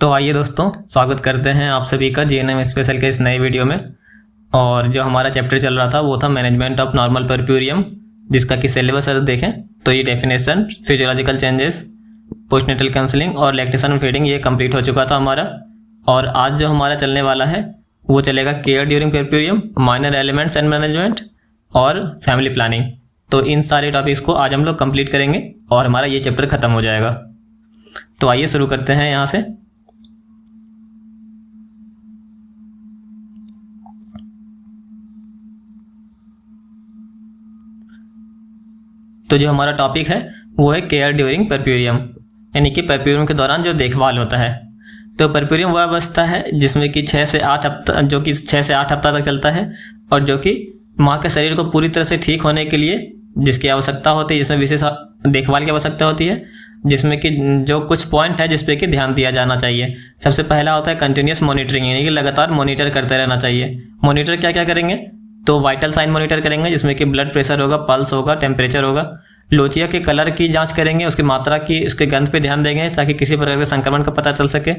तो आइए दोस्तों, स्वागत करते हैं आप सभी का जीएनएम स्पेशल के इस नए वीडियो में। और जो हमारा चैप्टर चल रहा था वो था मैनेजमेंट ऑफ नॉर्मल परप्यूरियम, जिसका कि सिलेबस अगर देखें तो ये definition, physiological changes, postnatal counselling और लैक्टेशन फीडिंग ये कंप्लीट हो चुका था हमारा। और आज जो हमारा चलने वाला है वो चलेगा care during puerperium, minor elements and management और फैमिली प्लानिंग। तो इन सारे टॉपिक्स को आज हम लोग कंप्लीट करेंगे और हमारा ये चैप्टर खत्म हो जाएगा। तो आइए शुरू करते हैं यहाँ से। तो जो हमारा टॉपिक है वो है केयर ड्यूरिंग परप्यूरियम, यानी कि परप्यूरियम के दौरान जो देखभाल होता है। तो परप्यूरियम वह अवस्था है जिसमें कि 6 से 8 हफ्ता तक चलता है और जो कि माँ के शरीर को पूरी तरह से ठीक होने के लिए जिसकी आवश्यकता होती है, जिसमें विशेष देखभाल की आवश्यकता होती है, जिसमें कि जो कुछ पॉइंट है जिस पे कि ध्यान दिया जाना चाहिए। सबसे पहला होता है कंटिन्यूस मॉनिटरिंग, यानी कि लगातार मॉनिटर करते रहना चाहिए। मॉनिटर क्या क्या करेंगे? तो वाइटल साइन मॉनिटर करेंगे, जिसमें कि ब्लड प्रेशर होगा, पल्स होगा, टेम्परेचर होगा। लोचिया के कलर की जांच करेंगे, उसकी मात्रा की, उसके गंध पे ध्यान देंगे ताकि किसी प्रकार के संक्रमण का पता चल सके।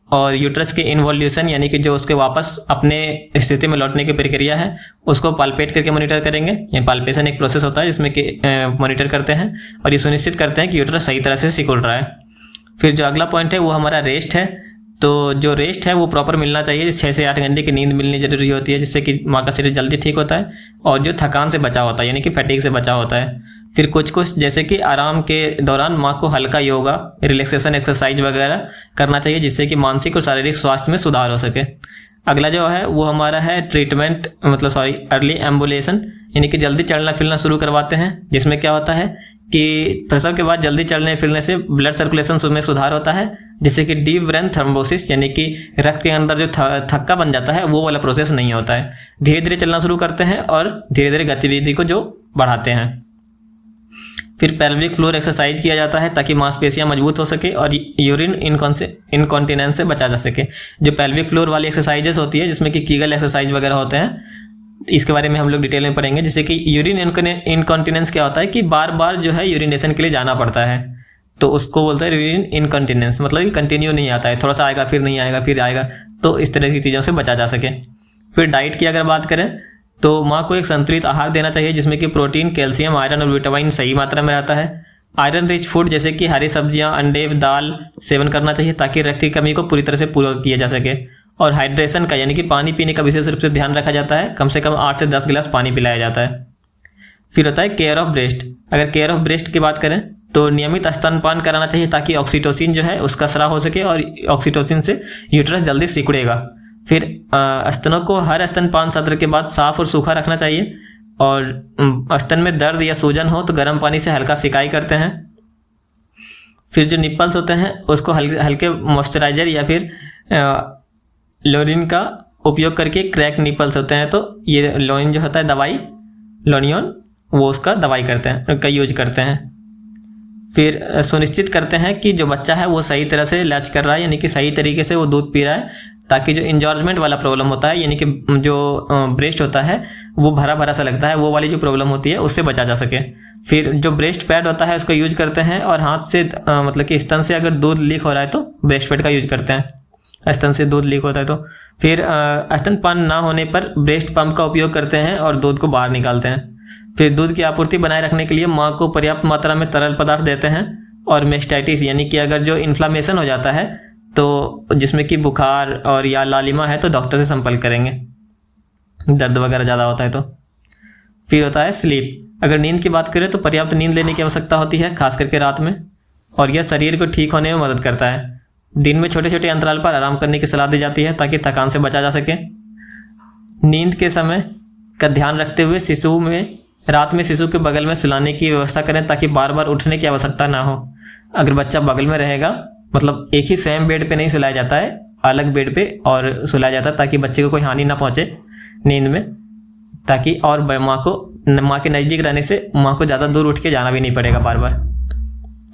और यूट्रस के इन्वॉल्यूशन, यानी कि जो उसके वापस अपने स्थिति में लौटने की प्रक्रिया है, उसको पाल्पेट करके मॉनिटर करेंगे। ये पाल्पेशन एक प्रोसेस होता है जिसमें कि मॉनिटर करते हैं और ये सुनिश्चित करते हैं कि यूट्रस सही तरह से सिकुड़ रहा है। फिर जो अगला पॉइंट है वो हमारा रेस्ट है। तो जो रेस्ट है वो प्रॉपर मिलना चाहिए, 6 से 8 घंटे की नींद मिलनी जरूरी होती है, जिससे कि माँ का शरीर जल्दी ठीक होता है और जो थकान से बचा होता है, यानी कि फैटिग से बचा होता है। फिर कुछ जैसे कि आराम के दौरान माँ को हल्का योगा, रिलैक्सेशन एक्सरसाइज वगैरह करना चाहिए, जिससे कि मानसिक और शारीरिक स्वास्थ्य में सुधार हो सके। अगला जो है वो हमारा है ट्रीटमेंट, अर्ली एम्बुलेशन, यानी कि जल्दी चलना फिरना शुरू करवाते हैं, जिसमें क्या होता है कि प्रसव के बाद जल्दी चलने फिरने से ब्लड सर्कुलेशन में सुधार होता है, जिससे कि डीप वेन थ्रोम्बोसिस, यानी कि रक्त के अंदर जो थक्का बन जाता है वो वाला प्रोसेस नहीं होता है। धीरे धीरे चलना शुरू करते हैं और धीरे धीरे गतिविधि को जो बढ़ाते हैं। फिर पेल्विक फ्लोर एक्सरसाइज किया जाता है ताकि मांसपेशियां मजबूत हो सके और यूरिन इनकॉन्टिनेंस से बचा जा सके। जो पेल्विक फ्लोर वाली एक्सरसाइजेस होती है, जिसमें कि कीगल एक्सरसाइज वगैरह होते हैं, इसके बारे में हम लोग डिटेल में पढ़ेंगे। जैसे कि यूरिन इनकॉन्टिनेंस क्या होता है कि बार बार जो है यूरिनेशन के लिए जाना पड़ता है, तो उसको बोलते हैं यूरिन इनकॉन्टिनेंस, मतलब कि कंटिन्यू नहीं आता है, थोड़ा सा आएगा फिर नहीं आएगा फिर आएगा, तो इस तरह की चीज़ों से बचा जा सके। फिर डाइट की अगर बात करें तो माँ को एक संतुलित आहार देना चाहिए, जिसमें कि प्रोटीन, कैल्शियम, आयरन और विटामिन सही मात्रा में रहता है। आयरन रिच फूड जैसे कि हरी सब्जियां, अंडे, दाल सेवन करना चाहिए ताकि रक्त की कमी को पूरी तरह से पूरा किया जा सके। और हाइड्रेशन का, यानी कि पानी पीने का विशेष रूप से ध्यान रखा जाता है, कम से कम 8 से 10 गिलास पानी पिलाया जाता है। फिर होता है केयर ऑफ ब्रेस्ट। अगर केयर ऑफ ब्रेस्ट की बात करें तो नियमित स्तनपान कराना चाहिए ताकि ऑक्सीटोसिन जो है उसका स्राव हो सके और ऑक्सीटोसिन से यूट्रस जल्दी सिकुड़ेगा। फिर स्तनों को हर स्तनपान सत्र के बाद साफ और सूखा रखना चाहिए। और स्तन में दर्द या सूजन हो तो गर्म पानी से हल्का सिकाई करते हैं। फिर जो निप्पल्स होते हैं उसको हल्के मॉइस्चराइजर या फिर लोनिन का उपयोग करके, क्रैक निप्पल्स होते हैं तो ये लोनिन जो होता है दवाई, लोनियन, वो उसका दवाई करते हैं, उसका यूज करते हैं। फिर सुनिश्चित करते हैं कि जो बच्चा है वो सही तरह से लैच कर रहा है, यानी कि सही तरीके से वो दूध पी रहा है, ताकि जो इंजॉर्जमेंट वाला प्रॉब्लम होता है, यानी कि जो ब्रेस्ट होता है वो भरा भरा सा लगता है, वो वाली जो प्रॉब्लम होती है उससे बचा जा सके। फिर जो ब्रेस्ट पैड होता है उसको यूज करते हैं और हाथ से मतलब कि स्तन से अगर दूध लीक हो रहा है तो ब्रेस्ट पैड का यूज करते हैं, स्तन से दूध लीक होता है तो। फिर स्तनपान ना होने पर ब्रेस्ट पंप का उपयोग करते हैं और दूध को बाहर निकालते हैं। फिर दूध की आपूर्ति बनाए रखने के लिए माँ को पर्याप्त मात्रा में तरल पदार्थ देते हैं। और मेस्टाइटिस, यानी कि अगर जो इन्फ्लामेशन हो जाता है तो जिसमें कि बुखार और या लालिमा है तो डॉक्टर से संपर्क करेंगे, दर्द वगैरह ज़्यादा होता है तो। फिर होता है स्लीप। अगर नींद की बात करें तो पर्याप्त नींद लेने की आवश्यकता होती है, खास करके रात में, और यह शरीर को ठीक होने में मदद करता है। दिन में छोटे छोटे अंतराल पर आराम करने की सलाह दी जाती है ताकि थकान से बचा जा सके। नींद के समय का ध्यान रखते हुए रात में शिशु के बगल में सुलाने की व्यवस्था करें ताकि बार बार उठने की आवश्यकता ना हो। अगर बच्चा बगल में रहेगा, मतलब एक ही सेम बेड पे नहीं सुलाया जाता है, अलग बेड पे और सुलाया जाता है ताकि बच्चे को कोई हानि ना पहुंचे नींद में, ताकि और माँ के नज़दीक रहने से माँ को ज़्यादा दूर उठ के जाना भी नहीं पड़ेगा बार बार।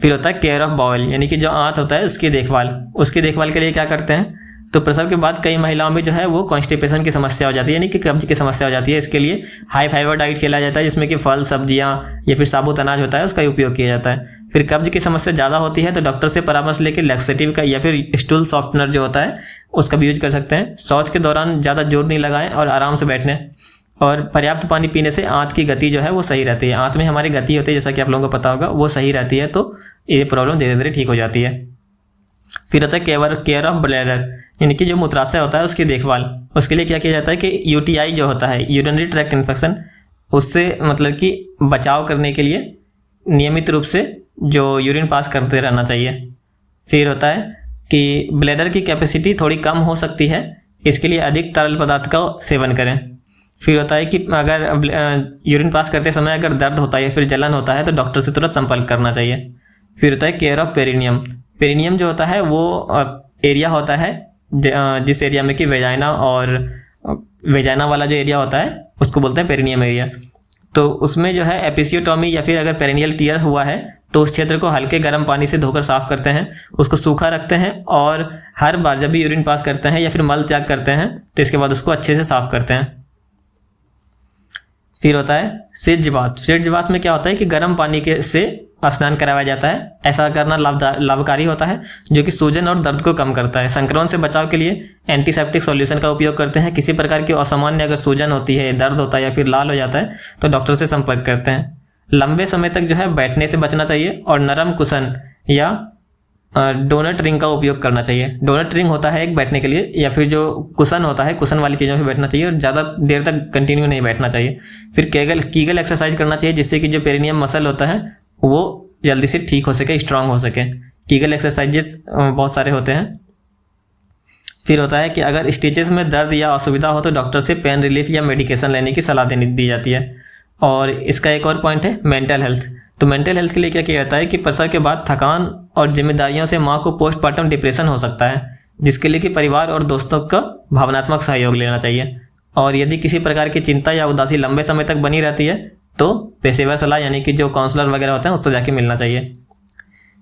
फिर होता है केयर ऑफ बाउल, यानी कि जो आंत होता है उसकी देखभाल के लिए क्या करते हैं तो प्रसव के बाद कई महिलाओं में जो है वो कॉन्स्टिपेशन की समस्या हो जाती है, यानी कि कब्ज की समस्या हो जाती है। इसके लिए हाई फाइबर डाइट खेला जाता है, जिसमें कि फल, सब्जियां या फिर साबुत अनाज होता है उसका उपयोग किया जाता है। फिर कब्ज की समस्या ज़्यादा होती है तो डॉक्टर से परामर्श लेकर लैक्सेटिव का या फिर स्टूल सॉफ्टनर जो होता है उसका भी यूज कर सकते हैं। शौच के दौरान ज़्यादा जोर नहीं लगाएं और आराम से बैठने, और पर्याप्त पानी पीने से आंत की गति जो है वो सही रहती है। आंत में हमारी गति होती है, जैसा कि आप लोगों को पता होगा, वो सही रहती है, तो ये प्रॉब्लम धीरे धीरे ठीक हो जाती है। फिर होता है केयर ऑफ ब्लैडर, यानी कि जो मूत्राशय होता है उसकी देखभाल। उसके लिए क्या किया जाता है कि यूटीआई जो होता है, यूरिनरी ट्रैक्ट इन्फेक्शन, उससे मतलब कि बचाव करने के लिए नियमित रूप से जो यूरिन पास करते रहना चाहिए। फिर होता है कि ब्लैडर की कैपेसिटी थोड़ी कम हो सकती है, इसके लिए अधिक तरल पदार्थ का सेवन करें। फिर होता है कि अगर यूरिन पास करते समय अगर दर्द होता है या फिर जलन होता है तो डॉक्टर से तुरंत संपर्क करना चाहिए। फिर होता है केयर ऑफ पेरिनियम। पेरिनियम जो होता है वो एरिया होता है जिस एरिया में कि वेजाइना और वेजाइना वाला जो एरिया होता है उसको बोलते हैं पेरिनियम एरिया। तो उसमें जो है एपिसियोटोमी या फिर अगर पेरिनियल टीयर हुआ है तो उस क्षेत्र को हल्के गर्म पानी से धोकर साफ करते हैं, उसको सूखा रखते हैं और हर बार जब भी यूरिन पास करते हैं या फिर मल त्याग करते हैं तो इसके बाद उसको अच्छे से साफ करते हैं। फिर होता है सेज बाथ। सेज बाथ में क्या होता है कि गर्म पानी के से स्नान कराया जाता है। ऐसा करना लाभकारी होता है, जो कि सूजन और दर्द को कम करता है। संक्रमण से बचाव के लिए एंटीसेप्टिक सॉल्यूशन का उपयोग करते हैं। किसी प्रकार की असामान्य अगर सूजन होती है, दर्द होता है या फिर लाल हो जाता है तो डॉक्टर से संपर्क करते हैं। लंबे समय तक जो है बैठने से बचना चाहिए और नरम कुशन या डोनट रिंग का उपयोग करना चाहिए। डोनट रिंग होता है एक बैठने के लिए, या फिर जो कुशन होता है कुशन वाली चीज़ों पे बैठना चाहिए और ज़्यादा देर तक कंटिन्यू नहीं बैठना चाहिए। फिर कीगल एक्सरसाइज करना चाहिए, जिससे कि जो पेरिनियम मसल होता है वो जल्दी से ठीक हो सके, स्ट्रांग हो सके। कीगल एक्सरसाइजेस बहुत सारे होते हैं। फिर होता है कि अगर स्टिचेस में दर्द या असुविधा हो तो डॉक्टर से पेन रिलीफ या मेडिकेशन लेने की सलाह दी जाती है। और इसका एक और पॉइंट है मेंटल हेल्थ। तो मेंटल हेल्थ के लिए क्या किया जाता है कि प्रसव के बाद थकान और जिम्मेदारियों से माँ को पोस्टमार्टम डिप्रेशन हो सकता है, जिसके लिए कि परिवार और दोस्तों का भावनात्मक सहयोग लेना चाहिए। और यदि किसी प्रकार की चिंता या उदासी लंबे समय तक बनी रहती है तो पेशेवर सलाह यानी कि जो काउंसलर वगैरह होते हैं उससे जाके मिलना चाहिए।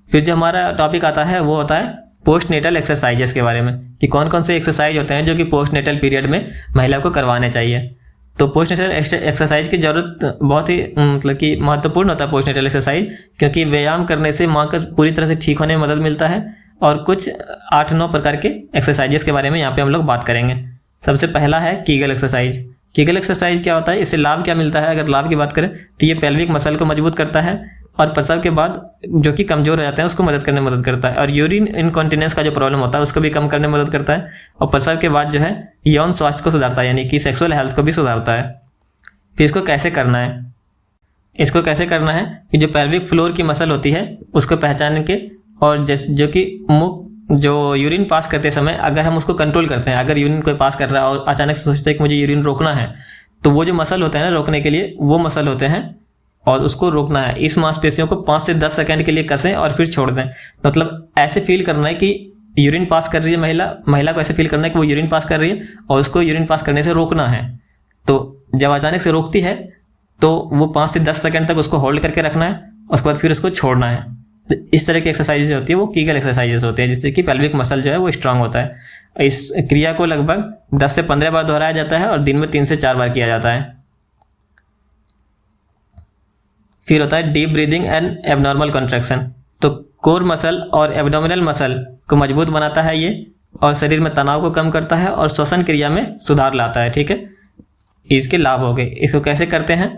फिर जो हमारा टॉपिक आता है वो होता है पोस्ट नेटल एक्सरसाइजेस के बारे में, कि कौन कौन से एक्सरसाइज होते हैं जो कि पोस्ट नेटल पीरियड में महिला को करवाने चाहिए। तो पोस्ट नेटल एक्सरसाइज की जरूरत बहुत ही मतलब कि महत्वपूर्ण होता है पोस्ट नेटल एक्सरसाइज, क्योंकि व्यायाम करने से माँ का पूरी तरह से ठीक होने में मदद मिलता है। और कुछ 8-9 प्रकार के एक्सरसाइजेस के बारे में यहाँ पे हम लोग बात करेंगे। सबसे पहला है कीगल एक्सरसाइज। कीगल एक्सरसाइज क्या होता है, इससे लाभ क्या मिलता है? अगर लाभ की बात करें तो ये पेल्विक मसल को मजबूत करता है और प्रसव के बाद जो कि कमजोर हो जाते हैं उसको मदद करने में मदद करता है। और यूरिन इनकॉन्टिनेंस का जो प्रॉब्लम होता है उसको भी कम करने में मदद करता है। और प्रसव के बाद जो है यौन स्वास्थ्य को सुधारता है, यानी कि सेक्सुअल हेल्थ को भी सुधारता है। फिर इसको कैसे करना है? इसको कैसे करना है कि जो पेल्विक फ्लोर की मसल होती है उसको पहचान के, और जो कि मुख जो यूरिन पास करते समय अगर हम उसको कंट्रोल करते हैं, अगर यूरिन कोई पास कर रहा है और अचानक से सोचते हैं कि मुझे यूरिन रोकना है, तो वो जो मसल होते हैं ना रोकने के लिए, वो मसल होते हैं और उसको रोकना है। इस मांसपेशियों को 5 से 10 सेकंड के लिए कसें और फिर छोड़ दें। मतलब ऐसे फील करना है कि यूरिन पास कर रही है महिला को ऐसे फील करना है कि वो यूरिन पास कर रही है और उसको यूरिन पास करने से रोकना है। तो जब अचानक से रोकती है तो वो 5 से 10 सेकंड तक उसको होल्ड करके रखना है, उसके बाद फिर उसको छोड़ना है। तो इस तरह की एक्सरसाइजेज होती है वो कीगल एक्सरसाइजेज होते हैं, जिससे कि पेल्विक मसल जो है वो स्ट्रांग होता है। इस क्रिया को लगभग 10 से 15 बार दोहराया जाता है और दिन में 3 से 4 बार किया जाता है। फिर होता है deep breathing and abnormal contraction. तो कोर मसल और एब्डोमिनल मसल को मजबूत बनाता है ये, और शरीर में तनाव को कम करता है और श्वसन क्रिया में सुधार लाता है। ठीक है, इसके लाभ हो गए। इसको कैसे करते हैं?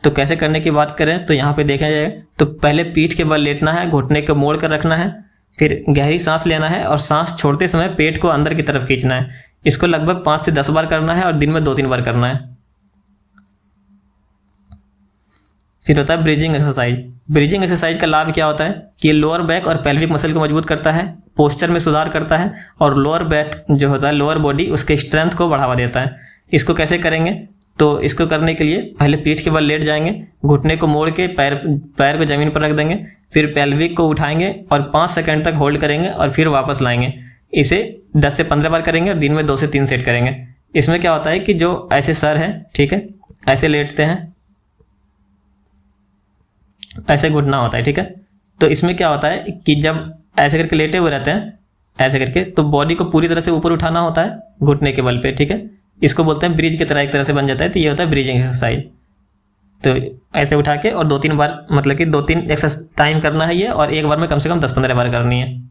तो कैसे करने की बात करें तो यहाँ पे देखा जाए तो पहले पीठ के बल लेटना है, घुटने को मोड़ कर रखना है, फिर गहरी सांस लेना है और सांस छोड़ते समय पेट को अंदर की तरफ खींचना है। इसको लगभग 5 से 10 बार करना है और दिन में 2-3 बार करना है। फिर होता है ब्रीजिंग एक्सरसाइज। ब्रीजिंग एक्सरसाइज का लाभ क्या होता है कि लोअर बैक और पेल्विक मसल को मजबूत करता है, पोस्चर में सुधार करता है और लोअर बैक जो होता है लोअर बॉडी उसके स्ट्रेंथ को बढ़ावा देता है। इसको कैसे करेंगे? तो इसको करने के लिए पहले पीठ के बल लेट जाएंगे, घुटने को मोड़ के पैर को जमीन पर रख देंगे, फिर पेल्विक को उठाएंगे और 5 सेकंड तक होल्ड करेंगे और फिर वापस लाएंगे। इसे 10 से 15 बार करेंगे और दिन में 2 से 3 सेट करेंगे। इसमें क्या होता है कि जो ऐसे सर है, ठीक है, ऐसे लेटते हैं, ऐसे घुटना होता है, ठीक है। तो इसमें क्या होता है कि जब ऐसे करके लेटे हुए रहते हैं ऐसे करके, तो बॉडी को पूरी तरह से ऊपर उठाना होता है घुटने के बल पे, ठीक है। इसको बोलते हैं ब्रिज की तरह, एक तरह से बन जाता है। तो ये होता है ब्रिजिंग एक्सरसाइज। तो ऐसे उठा के और 2-3 बार, मतलब कि 2-3 एक्सरसाइज टाइम करना है ये, और एक बार में कम से कम 10-15 बार करनी है।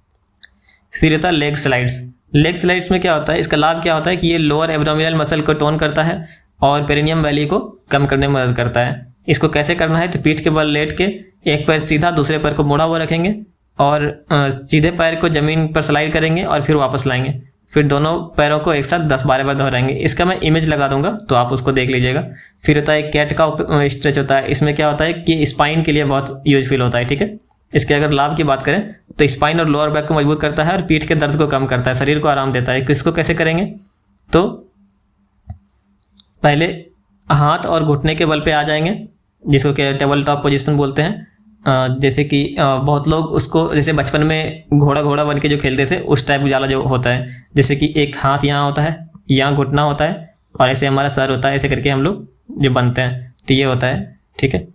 फिर होता है लेग स्लाइड्स। लेग स्लाइड्स में क्या होता है, इसका लाभ क्या होता है कि ये लोअर एब्डोमिनल मसल को टोन करता है और पेरिनियम वैली को कम करने में मदद करता है। इसको कैसे करना है, तो पीठ के बल लेट के एक पैर सीधा, दूसरे पैर को मोड़ा हुआ रखेंगे और सीधे पैर को जमीन पर स्लाइड करेंगे और फिर वापस लाएंगे। फिर दोनों पैरों को एक साथ 10-12 बार दोहराएंगे। इसका मैं इमेज लगा दूंगा तो आप उसको देख लीजिएगा। फिर होता है कैट का स्ट्रेच होता है। इसमें क्या होता है कि स्पाइन के लिए बहुत यूजफुल होता है, ठीक है। इसके अगर लाभ की बात करें तो स्पाइन और लोअर बैक को मजबूत करता है और पीठ के दर्द को कम करता है, शरीर को आराम देता है। इसको कैसे करेंगे, तो पहले हाथ और घुटने के बल पे आ जाएंगे, जिसको कि टेबल टॉप पोजीशन बोलते हैं। जैसे कि बहुत लोग उसको, जैसे बचपन में घोड़ा घोड़ा बन के जो खेलते थे उस टाइप वाला जो होता है, जैसे कि एक हाथ यहाँ होता है, यहाँ घुटना होता है और ऐसे हमारा सर होता है, ऐसे करके हम लोग जो बनते हैं, तो ये होता है, ठीक है।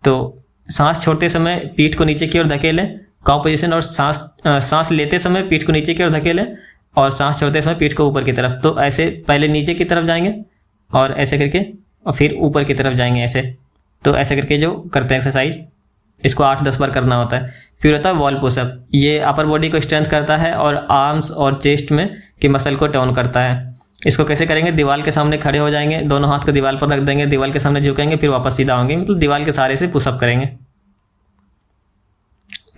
तो सांस छोड़ते समय पीठ को नीचे की ओर धकेलें, काउ पोजीशन, और सांस लेते समय पीठ को नीचे की ओर धकेलें और सांस छोड़ते समय पीठ को ऊपर की तरफ। तो ऐसे पहले नीचे की तरफ जाएंगे और ऐसे करके और फिर ऊपर की तरफ जाएंगे ऐसे। तो ऐसे करके जो करते हैं एक्सरसाइज, इसको 8-10 बार करना होता है। फिर होता है वॉल पुशअप। ये अपर बॉडी को स्ट्रेंथ करता है और आर्म्स और चेस्ट में की मसल को टोन करता है। इसको कैसे करेंगे, दीवार के सामने खड़े हो जाएंगे, दोनों हाथ को दीवार पर रख देंगे, दीवार के सामने झुकेंगे, फिर वापस सीधा होंगे, मतलब दीवार के सहारे से पुशअप करेंगे।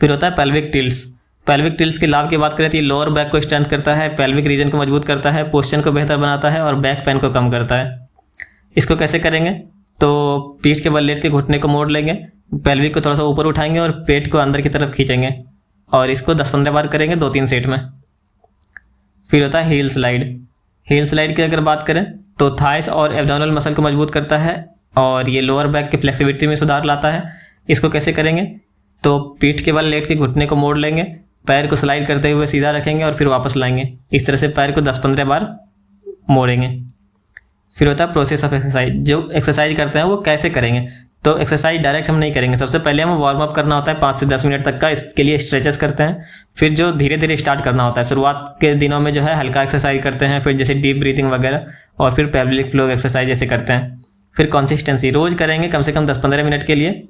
फिर होता है पेल्विक टिल्ट्स। पेल्विक टिल्ट्स के लाभ की बात करें तो ये लोअर बैक को स्ट्रेंथ करता है, पेल्विक रीजन को मजबूत करता है, पोस्चर को बेहतर बनाता है और बैक पेन को कम करता है। इसको कैसे करेंगे, तो पीठ के बल लेट के घुटने को मोड़ लेंगे, पेल्विक को थोड़ा सा ऊपर उठाएंगे और पेट को अंदर की तरफ खींचेंगे और इसको 10-15 बार करेंगे 2-3 सेट में। फिर होता है हील स्लाइड। हील स्लाइड की अगर बात करें तो थाइस और एब्डोमिनल मसल को मजबूत करता है और ये लोअर बैक की फ्लेक्सिबिलिटी में सुधार लाता है। इसको कैसे करेंगे, तो पीठ के बल लेट के घुटने को मोड़ लेंगे, पैर को स्लाइड करते हुए सीधा रखेंगे और फिर वापस लाएंगे। इस तरह से पैर को 10-15 बार मोड़ेंगे। फिर होता है प्रोसेस ऑफ एक्सरसाइज। जो एक्सरसाइज करते हैं वो कैसे करेंगे, तो एक्सरसाइज डायरेक्ट हम नहीं करेंगे। सबसे पहले हमें वार्म अप करना होता है 5 से 10 मिनट तक का, इसके लिए स्ट्रेचेस करते हैं। फिर जो धीरे धीरे स्टार्ट करना होता है, शुरुआत के दिनों में जो है हल्का एक्सरसाइज करते हैं, फिर जैसे डीप ब्रीथिंग वगैरह, और फिर पेल्विक फ्लोर एक्सरसाइज जैसे करते हैं। फिर कंसिस्टेंसी रोज करेंगे कम से कम 10-15 मिनट के लिए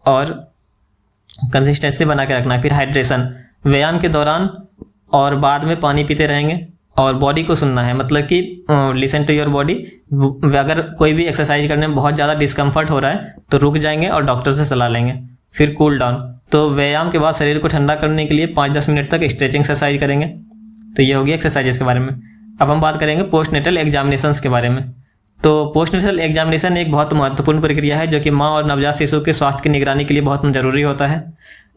और कंसिस्टेंसी बना के रखना है। फिर हाइड्रेशन, व्यायाम के दौरान और बाद में पानी पीते रहेंगे और बॉडी को सुनना है, मतलब कि लिसन टू योर बॉडी। अगर कोई भी एक्सरसाइज करने में बहुत ज़्यादा डिस्कम्फर्ट हो रहा है तो रुक जाएंगे और डॉक्टर से सलाह लेंगे। फिर कूल डाउन, तो व्यायाम के बाद शरीर को ठंडा करने के लिए 5-10 मिनट तक स्ट्रेचिंग एक्सरसाइज करेंगे। तो ये होगी एक्सरसाइजेस के बारे में। अब हम बात करेंगे पोस्टनेटल एग्जामिनेशंस के बारे में। तो पोस्टनेटल एग्जामिनेशन एक बहुत महत्वपूर्ण प्रक्रिया है जो कि माँ और नवजात शिशु के स्वास्थ्य की निगरानी के लिए बहुत जरूरी होता है।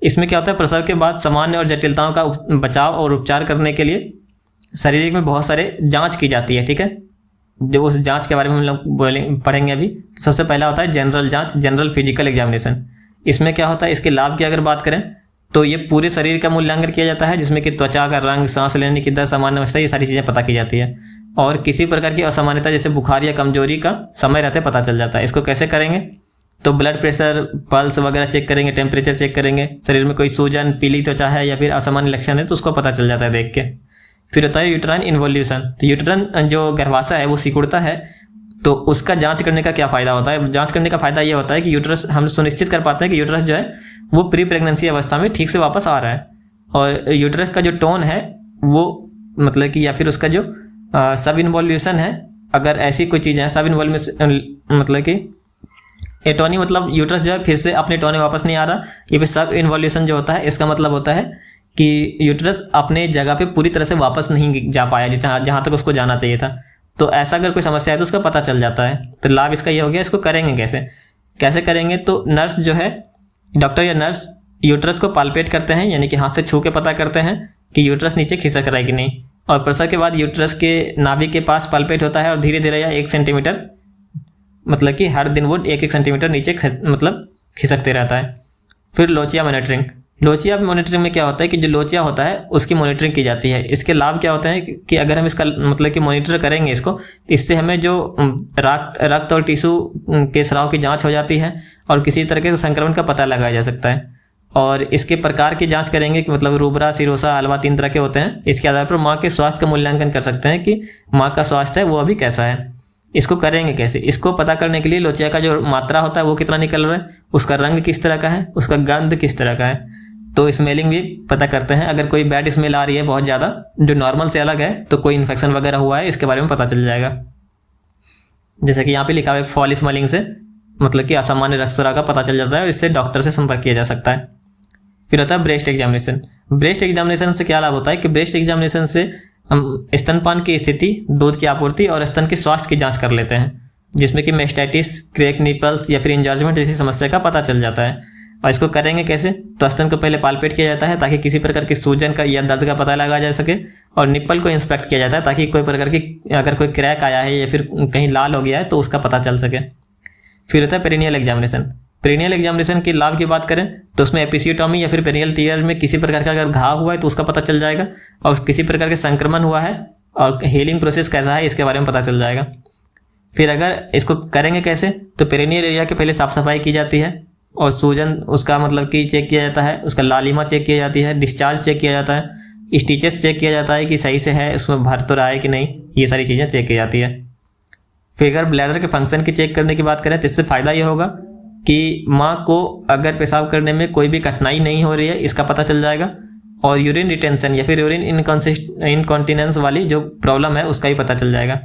इसमें क्या होता है, प्रसव के बाद सामान्य और जटिलताओं का बचाव और उपचार करने के लिए शरीर में बहुत सारे जांच की जाती है, ठीक है। जो उस जांच के बारे में हम लोग पढ़ेंगे अभी। तो सबसे पहला होता है जनरल जांच, जनरल फिजिकल एग्जामिनेशन। इसमें क्या होता है, इसके लाभ की अगर बात करें तो ये पूरे शरीर का मूल्यांकन किया जाता है, जिसमें कि त्वचा का रंग, सांस लेने की दर, सामान्य अवस्था, ये सारी चीज़ें पता की जाती है। और किसी प्रकार की असामान्यता जैसे बुखार या कमजोरी का समय रहते पता चल जाता है। इसको कैसे करेंगे, तो ब्लड प्रेशर, पल्स वगैरह चेक करेंगे, टेम्परेचर चेक करेंगे, शरीर में कोई सूजन, पीली त्वचा है या फिर असामान्य लक्षण है तो उसको पता चल जाता है देख के। फिर होता है यूट्राइन इन्वोल्यूशन। तो यूट्राइन जो गर्भाशय है वो सिकुड़ता है, तो उसका जांच करने का क्या फायदा होता है। जांच करने का फायदा ये होता है कि यूट्रस, हम सुनिश्चित कर पाते हैं कि यूट्रस जो है वो प्री प्रेगनेंसी अवस्था में ठीक से वापस आ रहा है, और यूट्रस का जो टोन है वो, मतलब कि या फिर उसका जो सब इन्वोल्यूशन है, अगर ऐसी कोई चीज़ है, सब इन्वोल्यूशन मतलब कि एटोनी, मतलब यूट्रस जो है फिर से अपने टोन में वापस नहीं आ रहा। ये फिर सब इन्वोल्यूशन जो होता है, इसका मतलब होता है कि यूट्रस अपने जगह पे पूरी तरह से वापस नहीं जा पाया जहाँ तक उसको जाना चाहिए था। तो ऐसा अगर कोई समस्या है तो उसका पता चल जाता है। तो लाभ इसका ये हो गया। इसको करेंगे कैसे करेंगे, तो नर्स जो है, डॉक्टर या नर्स यूट्रस को पाल्पेट करते हैं, यानी कि हाथ से छू के पता करते हैं कि यूट्रस नीचे खिसक रहा है कि नहीं। और प्रसव के बाद यूट्रस के नाभि के पास पाल्पेट होता है और धीरे धीरे यह 1 सेंटीमीटर, मतलब कि हर दिन वो 1-1 सेंटीमीटर नीचे मतलब खिसकते रहता है। फिर लोचिया मॉनिटरिंग। लोचिया मॉनिटरिंग में क्या होता है कि जो लोचिया होता है उसकी मॉनिटरिंग की जाती है। इसके लाभ क्या होते हैं कि अगर हम इसका मतलब कि मॉनिटर करेंगे इसको, इससे हमें जो रक्त और टिश्यू के स्राव की जांच हो जाती है और किसी तरह के संक्रमण का पता लगाया जा सकता है। और इसके प्रकार की जांच करेंगे कि मतलब रूबरा, सिरोसा, हलवा 3 तरह के होते हैं। इसके आधार पर माँ के स्वास्थ्य का मूल्यांकन कर सकते हैं कि माँ का स्वास्थ्य है वो अभी कैसा है। इसको करेंगे कैसे? इसको पता करने के लिए लोचिया का जो मात्रा होता है वो कितना निकल रहा है, उसका रंग किस तरह का है, उसका गंध किस तरह का है, तो स्मेलिंग भी पता करते हैं। अगर कोई बैड स्मेल आ रही है बहुत ज़्यादा जो नॉर्मल से अलग है तो कोई इन्फेक्शन वगैरह हुआ है, इसके बारे में पता चल जाएगा। जैसे कि यहाँ पे लिखा हुआ है फॉल स्मेलिंग से मतलब कि असामान्य रक्तस्राव का पता चल जाता है और इससे डॉक्टर से संपर्क किया जा सकता है। फिर होता है ब्रेस्ट एग्जामिनेशन। ब्रेस्ट एग्जामिनेशन से क्या लाभ होता है कि ब्रेस्ट एग्जामिनेशन से हम स्तनपान की स्थिति, दूध की आपूर्ति और स्तन के स्वास्थ्य की जांच कर लेते हैं, जिसमें कि मेस्टाइटिस, क्रैक निपल्स या फिर इंजर्जमेंट जैसी समस्या का पता चल जाता है। और इसको करेंगे कैसे? तो स्तन को पहले पालपेट किया जाता है ताकि किसी प्रकार की सूजन का या दर्द का पता लगाया जा सके, और निप्पल को इंस्पेक्ट किया जाता है ताकि कोई प्रकार की अगर कोई क्रैक आया है या फिर कहीं लाल हो गया है तो उसका पता चल सके। फिर होता है पेरिनियल एग्जामिनेशन। पेरिनियल एग्जामिनेशन के लाभ की बात करें तो उसमें एपिसियोटॉमी या फिर पेरिनियल टीयर में किसी प्रकार का अगर घाव हुआ है तो उसका पता चल जाएगा, और किसी प्रकार के संक्रमण हुआ है और हीलिंग प्रोसेस कैसा है इसके बारे में पता चल जाएगा। फिर अगर इसको करेंगे कैसे? तो पेरिनियल एरिया के पहले साफ सफाई की जाती है और सूजन उसका मतलब कि चेक किया जाता है, उसका लालिमा चेक किया जाती है, डिस्चार्ज चेक किया जाता है, स्टिचेस चेक किया जाता है कि सही से है, उसमें भर तो रहा है कि नहीं, ये सारी चीज़ें चेक की जाती है। फिर अगर ब्लैडर के फंक्शन की चेक करने की बात करें तो इससे फ़ायदा ये होगा कि माँ को अगर पेशाब करने में कोई भी कठिनाई नहीं हो रही है इसका पता चल जाएगा, और यूरिन रिटेंशन या फिर यूरिन इनकॉन्टिनेंस वाली जो प्रॉब्लम है उसका भी पता चल जाएगा।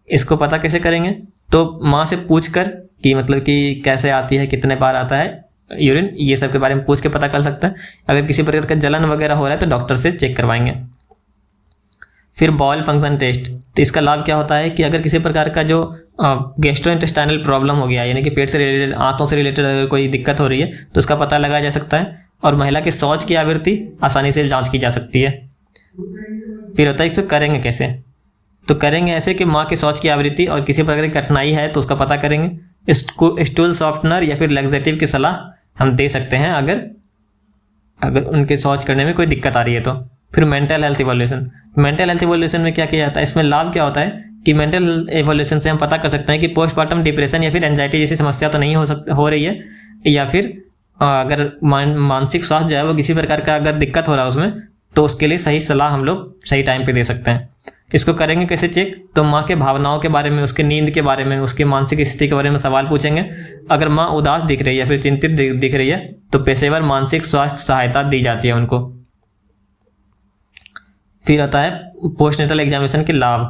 इसको पता कैसे करेंगे? तो माँ से पूछ कर कि मतलब कि कैसे आती है, कितने बार आता है यूरिन, ये सब के बारे में पूछ के पता कर सकता है। अगर किसी प्रकार का जलन वगैरह हो रहा है तो डॉक्टर से चेक करवाएंगे। फिर बॉयल फंक्शन टेस्ट, तो इसका लाभ क्या होता है कि अगर किसी प्रकार का जो गैस्ट्रोइंटेस्टाइनल प्रॉब्लम हो गया यानी कि पेट से रिलेटेड, आंतों से रिलेटेड अगर कोई दिक्कत हो रही है तो उसका पता लगाया जा सकता है, और महिला के शौच की आवृत्ति आसानी से जांच की जा सकती है। फिर होता है इसको करेंगे कैसे? तो करेंगे ऐसे कि माँ के शौच की आवृत्ति और किसी प्रकार की कठिनाई है तो उसका पता करेंगे। स्टूल सॉफ्टनर या फिर लैक्सेटिव की सलाह हम दे सकते हैं अगर उनके शौच करने में कोई दिक्कत आ रही है तो। फिर mental health evolution. Mental health evolution में क्या किया जाता है? इसमें लाभ क्या होता है कि मेंटल इवोल्यूशन से हम पता कर सकते हैं कि पोस्टमार्टम डिप्रेशन या फिर एंजाइटी जैसी समस्या तो नहीं हो रही है, या फिर अगर मानसिक स्वास्थ्य जो है वो किसी प्रकार का अगर दिक्कत हो रहा है उसमें, तो उसके लिए सही सलाह हम लोग सही टाइम पे दे सकते हैं। इसको करेंगे कैसे चेक? तो माँ के भावनाओं के बारे में, उसके नींद के बारे में, उसकी मानसिक स्थिति के बारे में सवाल पूछेंगे। अगर माँ उदास दिख रही है या फिर चिंतित दिख रही है तो पेशेवर मानसिक स्वास्थ्य सहायता दी जाती है उनको। फिर आता है पोस्टनेटल एग्जामिनेशन के लाभ।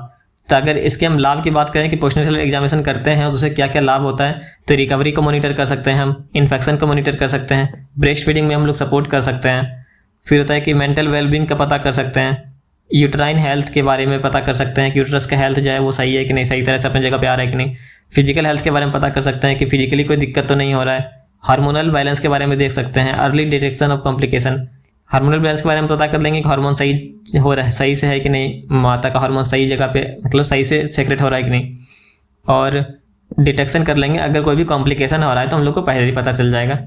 तो अगर इसके हम लाभ की बात करें कि पोस्टनेटल एग्जामिनेशन करते हैं तो उसे क्या क्या लाभ होता है, तो रिकवरी को मॉनिटर कर सकते हैं हम, इन्फेक्शन को मॉनिटर कर सकते हैं, ब्रेस्ट फीडिंग में हम लोग सपोर्ट कर सकते हैं। फिर होता है कि मेंटल वेलबींग का पता कर सकते हैं, यूट्राइन हेल्थ के बारे में पता कर सकते हैं कि यूट्रस का हेल्थ जो है वो सही है कि नहीं, सही तरह से अपनी जगह पे आ रहा है कि नहीं। फिजिकल हेल्थ के बारे में पता कर सकते हैं कि फिजिकली कोई दिक्कत तो नहीं हो रहा है। हार्मोनल बैलेंस के बारे में देख सकते हैं, early detection of complication. Hormonal balance के बारे में पता कर लेंगे कि हार्मोन सही हो रहा है, सही से है कि नहीं, माता का हार्मोन सही जगह पे मतलब सही से सेक्रेट हो रहा है कि नहीं, और डिटेक्शन कर लेंगे अगर कोई भी कॉम्प्लिकेशन हो रहा है तो हम लोग को पहले ही पता चल जाएगा।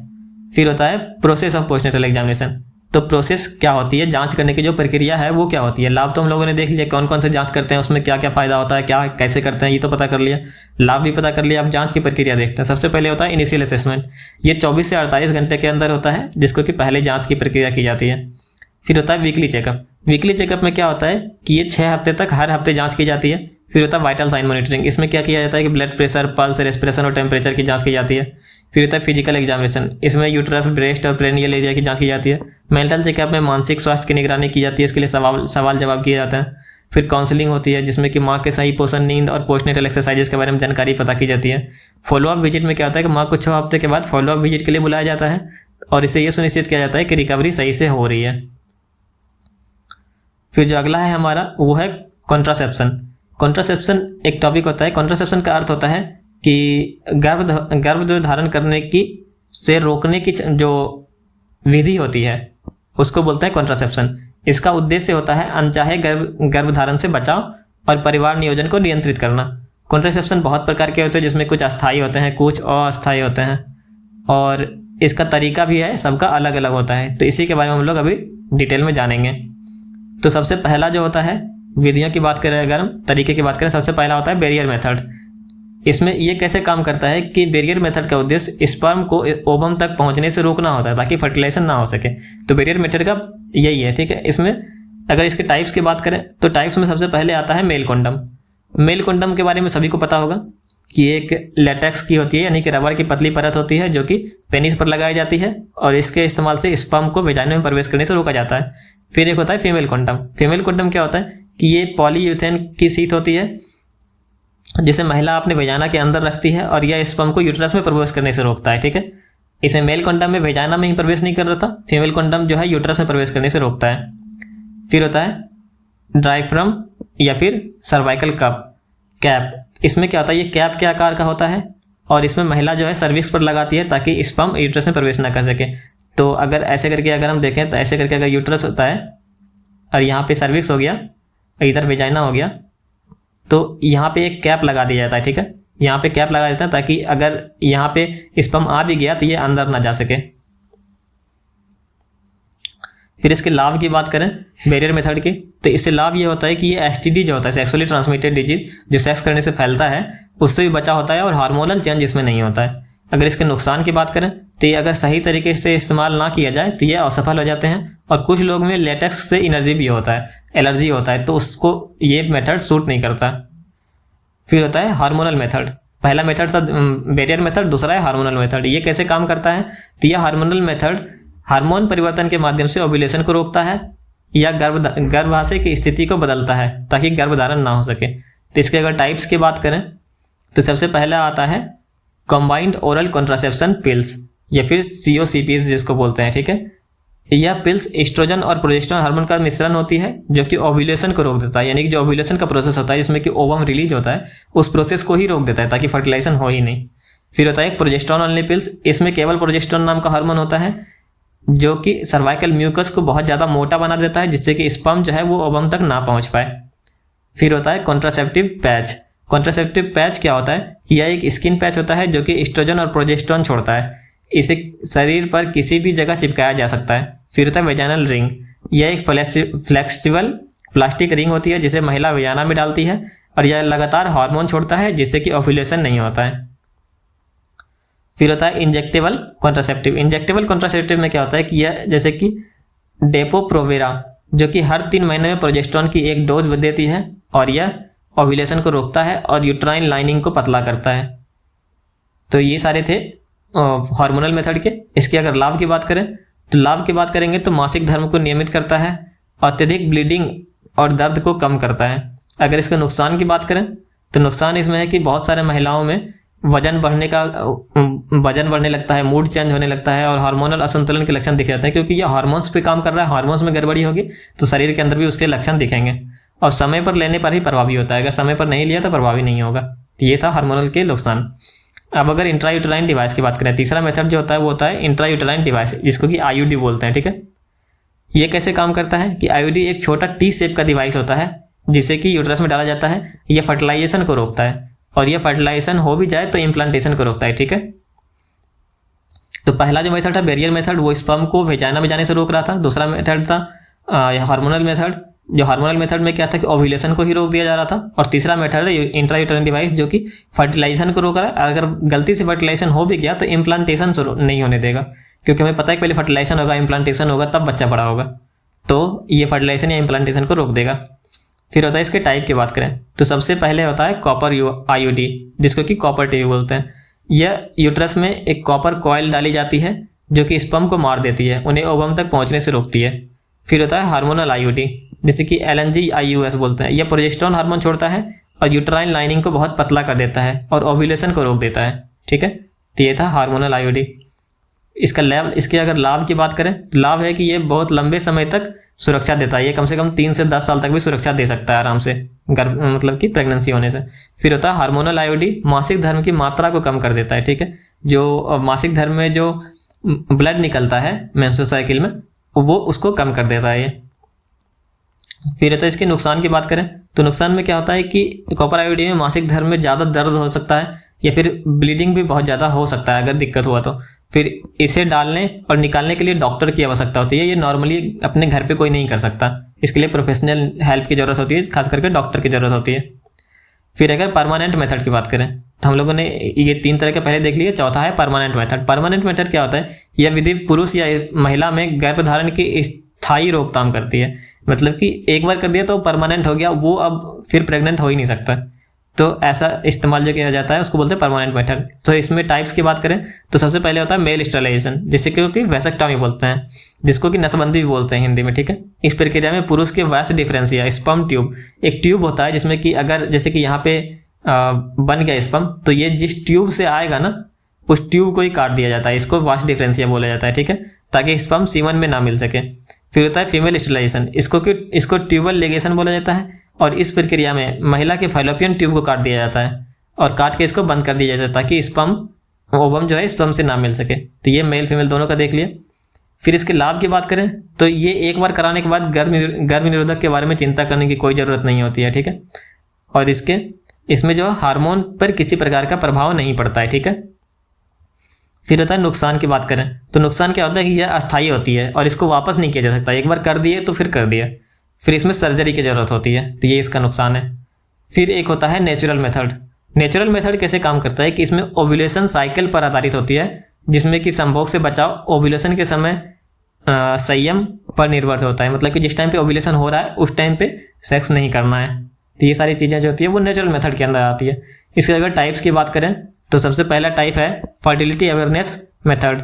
फिर होता है प्रोसेस ऑफ पोस्टनेटल एग्जामिनेशन। तो प्रोसेस क्या होती है, जांच करने की जो प्रक्रिया है वो क्या होती है। लाभ तो हम लोगों ने देख लिया, कौन कौन से जांच करते हैं, उसमें क्या क्या फायदा होता है, क्या कैसे करते हैं, ये तो पता कर लिया, लाभ भी पता कर लिया। अब जांच की प्रक्रिया देखते हैं। सबसे पहले होता है इनिशियल असेसमेंट। ये 24 से 48 घंटे के अंदर होता है, जिसको कि पहले जांच की प्रक्रिया की जाती है। फिर होता है वीकली चेकअप। वीकली चेकअप में क्या होता है कि ये 6 हफ्ते तक हर हफ्ते जांच की जाती है। फिर होता है वाइटल साइन मॉनिटरिंग। इसमें क्या किया जाता है कि ब्लड प्रेशर, पल्स, रेस्पिरेशन और टेम्परेचर की जांच की जाती है। फिर होता है फिजिकल एग्जामिनेशन। इसमें यूट्रस, ब्रेस्ट और पेरिनियल एरिया की जांच की जाती है। मेंटल चेकअप में मानसिक स्वास्थ्य की निगरानी की जाती है, इसके लिए सवाल जवाब किए जाते हैं। फिर काउंसलिंग होती है जिसमें कि माँ के सही पोषण, नींद और पोस्टनेटल एक्सरसाइजेस के बारे में जानकारी पता की जाती है। फॉलोअप विजिट में क्या होता है कि माँ को 6 हफ्ते के बाद फॉलोअप विजिट के लिए बुलाया जाता है और इससे यह सुनिश्चित किया जाता है कि रिकवरी सही से हो रही है। फिर जो अगला है हमारा वो है कॉन्ट्रासेप्शन। कॉन्ट्रासेप्शन एक टॉपिक होता है। कॉन्ट्रासेप्शन का अर्थ होता है कि गर्भ जो धारण करने की से रोकने की जो विधि होती है उसको बोलते हैं कॉन्ट्रासेप्शन। इसका उद्देश्य होता है अनचाहे गर्भधारण से बचाव और परिवार नियोजन को नियंत्रित करना। कॉन्ट्रासेप्शन बहुत प्रकार के होते हैं जिसमें कुछ अस्थायी होते हैं, कुछ अस्थायी होते हैं, और इसका तरीका भी है, सबका अलग अलग होता है। तो इसी के बारे में हम लोग अभी डिटेल में जानेंगे। तो सबसे पहला जो होता है, विधियों की बात करें, अगर हम तरीके की बात करें, सबसे पहला होता है बैरियर मेथड। इसमें ये कैसे काम करता है कि बैरियर मेथड का उद्देश्य स्पर्म को ओवम तक पहुंचने से रोकना होता है ताकि फर्टिलाइजेशन ना हो सके। तो बैरियर मेथड का यही है, ठीक है। इसमें अगर इसके टाइप्स की बात करें तो टाइप्स में सबसे पहले आता है मेल कॉन्डम। मेल कॉन्डम के बारे में सभी को पता होगा। कि एक लेटेक्स की होती है, यानी कि रबर की पतली परत होती है जो कि पेनिस पर लगाई जाती है और इसके इस्तेमाल से स्पर्म को वेजाइना में प्रवेश करने से रोका जाता है। फिर एक होता है फीमेल कंडोम। फीमेल कंडोम क्या होता है कि ये पॉलीयूथेन की शीट होती है जिसे महिला अपने वेजाइना के अंदर रखती है और यह स्पर्म को यूट्रस में प्रवेश करने से रोकता है। ठीक है, इसे मेल कंडोम में वेजाइना में ही प्रवेश नहीं कर रहा था, फीमेल कंडोम जो है यूट्रस में प्रवेश करने से रोकता है। फिर होता है डायफ्राम या फिर सर्वाइकल कैप। इसमें क्या होता है, ये कैप के आकार का होता है और इसमें महिला जो है सर्विक्स पर लगाती है ताकि स्पर्म यूट्रस में प्रवेश ना कर सके। तो अगर ऐसे करके अगर हम देखें तो ऐसे करके अगर यूट्रस होता है और यहाँ पे सर्विक्स हो गया, इधर वेजाइना हो गया, तो यहाँ पे एक कैप लगा दिया जाता है। ठीक है, यहाँ पे कैप लगा देता है ताकि अगर यहाँ पे स्पर्म आ भी गया तो ये अंदर ना जा सके। फिर इसके लाभ की बात करें बैरियर मेथड की, तो इससे लाभ ये होता है कि ये एसटीडी जो होता है, सेक्सुअली ट्रांसमिटेड डिजीज, जो सेक्स करने से फैलता है, उससे भी बचा होता है और हार्मोनल चेंज इसमें नहीं होता है। अगर इसके नुकसान की बात करें तो ये अगर सही तरीके से इस्तेमाल ना किया जाए तो ये असफल हो जाते हैं और कुछ लोग में लेटेक्स से एनर्जी भी होता है, एलर्जी होता है, तो उसको ये मेथड सूट नहीं करता। फिर होता है हार्मोनल मेथड। पहला मेथड था बैरियर मेथड, दूसरा है हार्मोनल मेथड। ये कैसे काम करता है, तो यह हार्मोनल मेथड हार्मोन परिवर्तन के माध्यम से ओव्यूलेशन को रोकता है या गर्भाशय की स्थिति को बदलता है ताकि गर्भधारण ना हो सके। तो इसके अगर टाइप्स की बात करें तो सबसे पहला आता है कंबाइंड ओरल कॉन्ट्रासेप्शन पिल्स या फिर COCPs जिसको बोलते हैं। ठीक है, यह पिल्स एस्ट्रोजन और प्रोजेस्टेरोन हार्मोन का मिश्रण होती है जो कि ओव्यूलेशन को रोक देता है, यानी कि जो ओव्यूलेशन का प्रोसेस होता है जिसमें कि ओवम रिलीज होता है उस प्रोसेस को ही रोक देता है ताकि फर्टिलाइजेशन हो ही नहीं। फिर होता है प्रोजेस्टेरोन ओनली पिल्स। इसमें केवल प्रोजेस्टेरोन नाम का हार्मोन होता है जो कि सर्वाइकल म्यूकस को बहुत ज़्यादा मोटा बना देता है जिससे कि स्पर्म जो है वो ओवम तक ना पहुंच पाए। फिर होता है कॉन्ट्रासेप्टिव पैच। कॉन्ट्रासेप्टिव पैच क्या होता है, यह एक स्किन पैच होता है जो कि एस्ट्रोजन और प्रोजेस्टेरोन छोड़ता है। इसे शरीर पर किसी भी जगह चिपकाया जा सकता है। फिर होता है वेजाइनल रिंग। यह एक फ्लेक्सिबल प्लास्टिक रिंग होती है जिसे महिला वेजाइना में डालती है और यह लगातार हार्मोन छोड़ता है जिससे कि ओव्यूलेशन नहीं होता है। फिर होता है इंजेक्टेबल कॉन्ट्रासेप्टिव। इंजेक्टेबल कॉन्ट्रासेप्टिव में क्या होता है कि यह जैसे कि डेपो-प्रोवेरा जो कि हर 3 महीने में प्रोजेस्टेरोन की एक डोज देती है और यह ओव्यूलेशन को रोकता है और यूट्राइन लाइनिंग को पतला करता है। तो ये सारे थे हार्मोनल मेथड के। इसके अगर लाभ की बात करें तो लाभ की बात करेंगे तो मासिक धर्म को नियमित करता है, अत्यधिक ब्लीडिंग और दर्द को कम करता है। अगर इसके नुकसान की बात करें तो नुकसान इसमें है कि बहुत सारे महिलाओं में वजन बढ़ने लगता है, मूड चेंज होने लगता है और हार्मोनल असंतुलन के लक्षण दिख जाते हैं क्योंकि ये हार्मोन्स पे काम कर रहा है। हार्मोन्स में गड़बड़ी होगी तो शरीर के अंदर भी उसके लक्षण दिखेंगे और समय पर लेने पर ही प्रभावी होता है, अगर समय पर नहीं लिया तो प्रभावी नहीं होगा। तो ये था हार्मोनल के नुकसान। अब अगर इंट्रायूटेराइन डिवाइस की बात करें, तीसरा मेथड जो होता है वो होता है इंट्रायूटेराइन डिवाइस जिसको कि IUD बोलते हैं। ठीक है, ये कैसे काम करता है कि IUD एक छोटा T शेप का डिवाइस होता है जिसे कि यूट्रस में डाला जाता है। यह फर्टिलाइजेशन को रोकता है और यह फर्टिलाइजेशन हो भी जाए तो इम्प्लांटेशन को रोकता है। ठीक है, तो पहला जो मेथड था बैरियर मेथड वो स्पर्म को वेजाइना में जाने से रोक रहा था। दूसरा मेथड था हार्मोनल मेथड, जो हार्मोनल मेथड में क्या था कि ओव्यूलेशन को ही रोक दिया जा रहा था। और तीसरा मेथड है इंट्रायूटेराइन डिवाइस जो कि फर्टिलाइजेशन को रोक रहा है। अगर गलती से फर्टिलाइजेशन हो भी गया तो इम्प्लांटेशन नहीं होने देगा क्योंकि हमें पता है कि पहले फर्टिलाइजेशन होगा, इम्प्लांटेशन होगा, तब बच्चा बड़ा होगा, तो ये फर्टिलाइजेशन या इम्प्लांटेशन को रोक देगा। फिर होता है इसके टाइप की बात करें तो सबसे पहले होता है कॉपर IUD जिसको कि कॉपर टीवी बोलते हैं। यह यूट्रस में एक कॉपर कॉइल डाली जाती है जो कि स्पर्म को मार देती है, उन्हें ओवम तक पहुंचने से रोकती है। फिर होता है हार्मोनल IUD जिसे कि LNG-IUS बोलते हैं। यह प्रोजेस्टेरोन हार्मोन छोड़ता है और यूट्राइन लाइनिंग को बहुत पतला कर देता है और ओव्यूलेशन को रोक देता है। ठीक है, तो ये था हार्मोनल IUD। इसके अगर लाभ की बात करें तो लाभ है कि ये बहुत लंबे समय तक सुरक्षा देता है। ये कम से कम 3 से 10 साल तक भी सुरक्षा दे सकता है आराम से, मतलब कि प्रेगनेंसी होने से। फिर होता है हार्मोनल IUD मासिक धर्म की मात्रा को कम कर देता है। ठीक है, जो मासिक धर्म में जो ब्लड निकलता है मेंस्ट्रुअल साइकिल में वो उसको कम कर देता है ये। फिर होता है इसके नुकसान की बात करें तो नुकसान में क्या होता है कि कॉपर IUD में मासिक धर्म में ज़्यादा दर्द हो सकता है या फिर ब्लीडिंग भी बहुत ज़्यादा हो सकता है अगर दिक्कत हुआ तो। फिर इसे डालने और निकालने के लिए डॉक्टर की आवश्यकता होती है। ये नॉर्मली अपने घर पे कोई नहीं कर सकता, इसके लिए प्रोफेशनल हेल्प की ज़रूरत होती है, खास करके डॉक्टर की ज़रूरत होती है। फिर अगर परमानेंट मेथड की बात करें तो हम लोगों ने ये 3 तरह के पहले देख लिए, चौथा है परमानेंट मेथड। परमानेंट मेथड क्या होता है, यह विधि पुरुष या महिला में गर्भधारण की स्थायी रोकथाम करती है। मतलब कि एक बार कर दिया तो परमानेंट हो गया, वो अब फिर प्रेग्नेंट हो ही नहीं सकता। तो ऐसा इस्तेमाल जो किया जाता है उसको बोलते हैं परमानेंट मेथड। तो इसमें टाइप्स की बात करें तो सबसे पहले होता है मेल स्टरलाइजेशन, जिसे कि वैसेक्टॉमी बोलते हैं, जिसको कि नसबंदी भी बोलते हैं हिंदी में, ठीक है। इस प्रक्रिया में पुरुष के वैस डिफरेंसिया स्पर्म ट्यूब, एक ट्यूब होता है जिसमें कि अगर जैसे कि यहाँ पे बन गया स्पर्म, तो ये जिस ट्यूब से आएगा ना उस ट्यूब को ही काट दिया जाता है, इसको वास डिफरेंसिया बोला जाता है, ठीक है, ताकि स्पर्म सीमन में ना मिल सके। फिर होता है फीमेल स्टरलाइजेशन, इसको ट्यूबल लिगेशन बोला जाता है, और इस प्रक्रिया में महिला के फैलोपियन ट्यूब को काट दिया जाता है और काट के इसको बंद कर दिया जाता है ताकि स्पर्म ओवम जो है स्पर्म से ना मिल सके। तो ये मेल फीमेल दोनों का देख लिया। फिर इसके लाभ की बात करें तो ये एक बार कराने के बाद गर्भ निरोधक के बारे में चिंता करने की कोई ज़रूरत नहीं होती है, ठीक है, और इसमें जो हार्मोन पर किसी प्रकार का प्रभाव नहीं पड़ता है, ठीक है। फिर होता है नुकसान की बात करें तो नुकसान क्या होता है कि यह अस्थायी होती है और इसको वापस नहीं किया जा सकता, एक बार कर दिए तो फिर कर दिया। फिर इसमें सर्जरी की ज़रूरत होती है, तो ये इसका नुकसान है। फिर एक होता है नेचुरल मेथड। नेचुरल मेथड कैसे काम करता है कि इसमें ओव्यूलेशन साइकिल पर आधारित होती है, जिसमें कि संभोग से बचाव ओव्यूलेशन के समय संयम पर निर्भर होता है, मतलब कि जिस टाइम पे ओव्यूलेशन हो रहा है उस टाइम पे सेक्स नहीं करना है। तो ये सारी चीज़ें जो होती है वो नेचुरल मेथड के अंदर आती है। इसके अगर टाइप्स की बात करें तो सबसे पहला टाइप है फर्टिलिटी अवेयरनेस मेथड।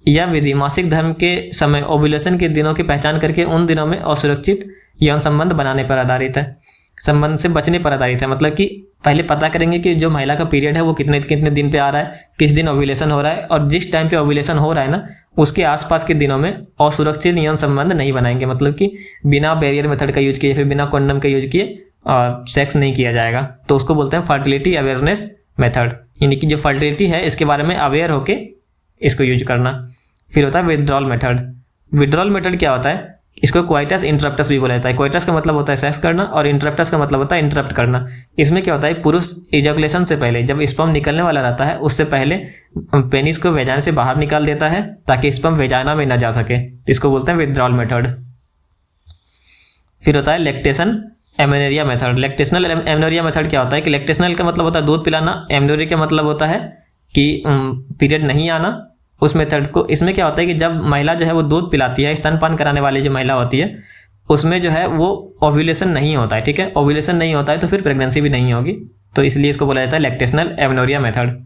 यह विधि मासिक धर्म के समय ओव्यूलेशन के दिनों की पहचान करके उन दिनों में असुरक्षित यौन संबंध बनाने पर आधारित है, संबंध से बचने पर आधारित है। मतलब कि पहले पता करेंगे कि जो महिला का पीरियड है वो कितने कितने दिन पे आ रहा है, किस दिन ओव्यूलेशन हो रहा है, और जिस टाइम पे ओव्यूलेशन हो रहा है ना उसके आसपास के दिनों में असुरक्षित यौन संबंध नहीं बनाएंगे, मतलब कि बिना बैरियर मेथड का यूज किए फिर बिना कॉन्डम का यूज किए और सेक्स नहीं किया जाएगा, तो उसको बोलते हैं फर्टिलिटी अवेयरनेस मेथड, यानी कि जो फर्टिलिटी है इसके बारे में अवेयर होके इसको यूज करना। फिर होता है विड्रॉल मेथड। विड्रॉल मेथड क्या होता है, इसको क्वाइटस इंटरप्टस भी बोला जाता है। क्वाइटस का मतलब होता है सेक्स करना और इंटरप्टस का मतलब होता है इंटरप्ट करना। इसमें क्या होता है, पुरुष इजैकुलेशन से पहले जब स्पर्म निकलने वाला रहता है उससे पहले पेनिस को वेजाना से बाहर निकाल देता है ताकि स्पर्म वेजाना में न जा सके, इसको बोलते हैं विड्रॉल मेथड। फिर होता है lactation amenorrhoea method. Lactational amenorrhoea method क्या होता है कि लैक्टेशनल का मतलब होता है दूध पिलाना, एमेनोरिया का मतलब होता है कि पीरियड नहीं आना, उस मेथड को। इसमें क्या होता है कि जब महिला जो है वो दूध पिलाती है, स्तनपान कराने वाली जो महिला होती है उसमें जो है वो ओव्यूलेशन नहीं होता है, ठीक है, ओव्यूलेशन नहीं होता है तो फिर प्रेगनेंसी भी नहीं होगी, तो इसलिए इसको बोला जाता है लैक्टेशनल एमेनोरिया मेथड।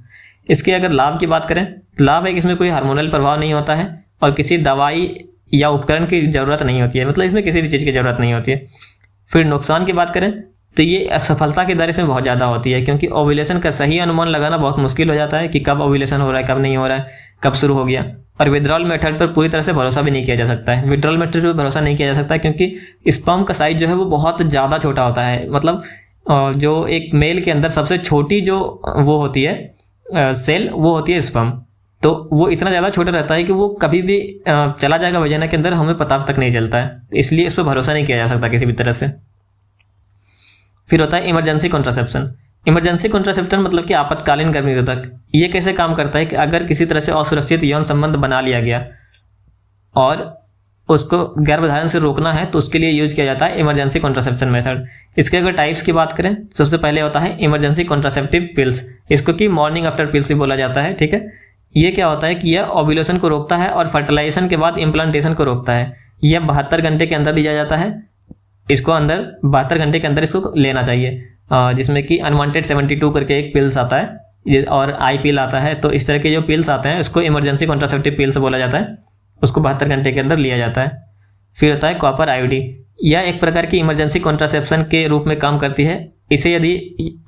इसके अगर लाभ की बात करें तो लाभ है कि इसमें कोई हार्मोनल प्रभाव नहीं होता है और किसी दवाई या उपकरण की जरूरत नहीं होती है, मतलब इसमें किसी भी चीज़ की जरूरत नहीं होती है। फिर नुकसान की बात करें तो ये असफलता की दर इसमें बहुत ज़्यादा होती है, क्योंकि ओव्यूलेशन का सही अनुमान लगाना बहुत मुश्किल हो जाता है कि कब ओव्यूलेशन हो रहा है कब नहीं हो रहा है, कब शुरू हो गया। और विड्रॉल मेथड पर पूरी तरह से भरोसा भी नहीं किया जा सकता है। विड्रॉल मेथड पर भरोसा नहीं किया जा सकता है क्योंकि स्पर्म का साइज जो है वो बहुत ज़्यादा छोटा होता है, मतलब जो एक मेल के अंदर सबसे छोटी जो वो होती है सेल वो होती है स्पर्म, तो वो इतना ज़्यादा छोटा रहता है कि वो कभी भी चला जाएगा वजाना के अंदर, हमें पता तक नहीं चलता है, इसलिए इस पर भरोसा नहीं किया जा सकता किसी भी तरह से। फिर होता है इमरजेंसी कॉन्ट्रासेप्शन। इमरजेंसी कॉन्ट्रासेप्शन मतलब कि आपातकालीन गर्भ निरोधक। ये कैसे काम करता है कि अगर किसी तरह से असुरक्षित यौन संबंध बना लिया गया और उसको गर्भधारण से रोकना है तो उसके लिए यूज किया जाता है इमरजेंसी कॉन्ट्रासेप्शन मेथड। इसके अगर टाइप्स की बात करें सबसे पहले होता है इमरजेंसी कॉन्ट्रासेप्टिव पिल्स, इसको कि मॉर्निंग आफ्टर पिल्स भी बोला जाता है, ठीक है। ये क्या होता है कि यह ओव्यूलेशन को रोकता है और फर्टिलाइजेशन के बाद इम्प्लांटेशन को रोकता है। यह 72 घंटे के अंदर दिया जाता है, इसको अंदर 72 घंटे के अंदर इसको लेना चाहिए, जिसमें कि अनवांटेड 72 करके एक पिल्स आता है और आई पिल आता है, तो इस तरह के जो पिल्स आते हैं इसको इमरजेंसी कॉन्ट्रासेप्टिव पिल्स बोला जाता है, उसको 72 घंटे के अंदर लिया जाता है। फिर होता है कॉपर आईओडी। यह एक प्रकार की इमरजेंसी कॉन्ट्रासेप्शन के रूप में काम करती है। इसे यदि